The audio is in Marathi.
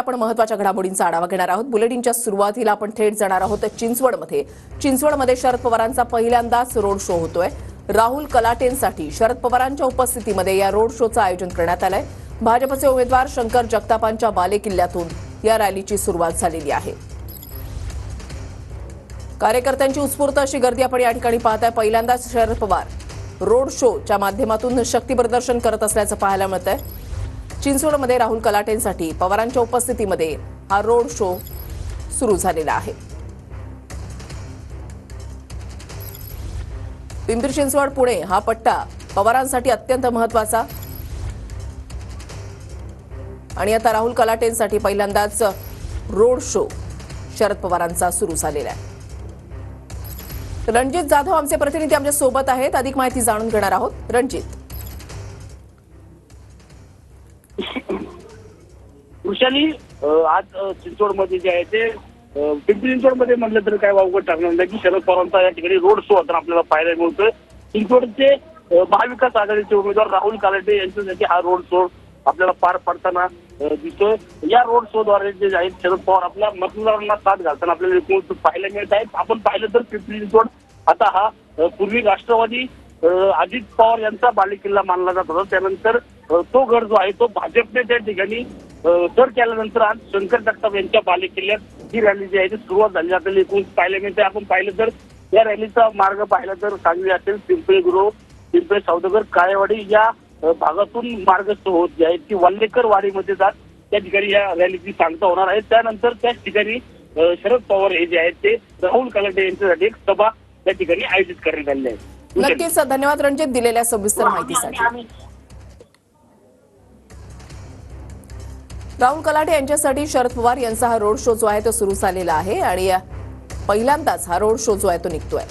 आपण महत्त्वाच्या घडामोडींचा आढावा घेणार आहोत। बुलेटिनच्या सुरुवातीला आपण थेट जाणार आहोत चिंचवडमध्ये शरद पवारांचा पहिल्यांदाच रोड शो होतोय। राहुल कलाटेंसाठी शरद पवारांच्या उपस्थितीमध्ये या रोड शोचं आयोजन करण्यात आलंय। भाजपचे उमेदवार शंकर जगतापांच्या बालेकिल्ल्यातून या रॅलीची सुरुवात झालेली आहे। कार्यकर्त्यांची उत्स्फूर्त अशी गर्दी आपण या ठिकाणी पाहताय। पहिल्यांदाच शरद पवार रोड शोच्या माध्यमातून शक्ती प्रदर्शन करत असल्याचं पाहायला मिळतंय। चिंचवडमध्ये राहुल कलाटेंसाठी पवारांच्या उपस्थितीमध्ये हा रोड शो सुरू झालेला आहे। पिंपरी चिंचवड पुणे हा पट्टा पवारांसाठी अत्यंत महत्त्वाचा आणि आता राहुल कलाटेंसाठी पहिल्यांदाच रोड शो शरद पवारांचा सुरू झालेला आहे। रणजित जाधव आमचे प्रतिनिधी आमच्या सोबत आहेत, अधिक माहिती जाणून घेणार आहोत। रणजित, वृषाली, आज चिंचवडमध्ये जे आहे ते पिंपरी चिंचवडमध्ये म्हटलं तर काय वावगं टाकणार नाही की शरद पवारांचा या ठिकाणी रोड शो आता आपल्याला पाहायला मिळतोय। चिंचवडचे महाविकास आघाडीचे उमेदवार राहुल कलाटे यांच्यासाठी हा रोड शो आपल्याला पार पडताना दिसतोय। या रोड शो द्वारे जे आहेत शरद पवार आपल्या मतदारांना साथ घालताना आपल्याला एकूण पाहायला मिळत आहेत। आपण पाहिलं तर पिंपरी चिंचवड आता हा पूर्वी राष्ट्रवादी अजित पवार यांचा बालेकिल्ला मानला जात होता, त्यानंतर तो गड जो आहे तो भाजपने त्या ठिकाणी सर केल्यानंतर आज शंकर जगताप यांच्या बालेकिल्ल्यात ही रॅली जी आहे ती सुरुवात झाली आपल्याला एकूण पाहायला मिळते। आपण पाहिलं तर या रॅलीचा मार्ग पाहिला तर सांगली असेल, पिंपरी गुरव, पिंपरी सौदागर, काळेवाडी या भागातून मार्गस्थ होत जे आहेत की वाल्लेकर वाडीमध्ये जात त्या ठिकाणी या रॅलीची सांगता होणार आहे। त्यानंतर त्याच ठिकाणी शरद पवार हे जे आहेत ते राहुल कलाटे यांच्यासाठी एक सभा त्या ठिकाणी आयोजित करण्यात आली आहे। नक्कीच धन्यवाद रणजित दिलेल्या सविस्तर माहितीसाठी। राहुल कलाटे यांच्यासाठी शरद पवार यांचा हा रोड शो जो आहे तो सुरू झालेला आहे आणि पहिल्यांदाच हा रोड शो जो आहे तो निघतोय।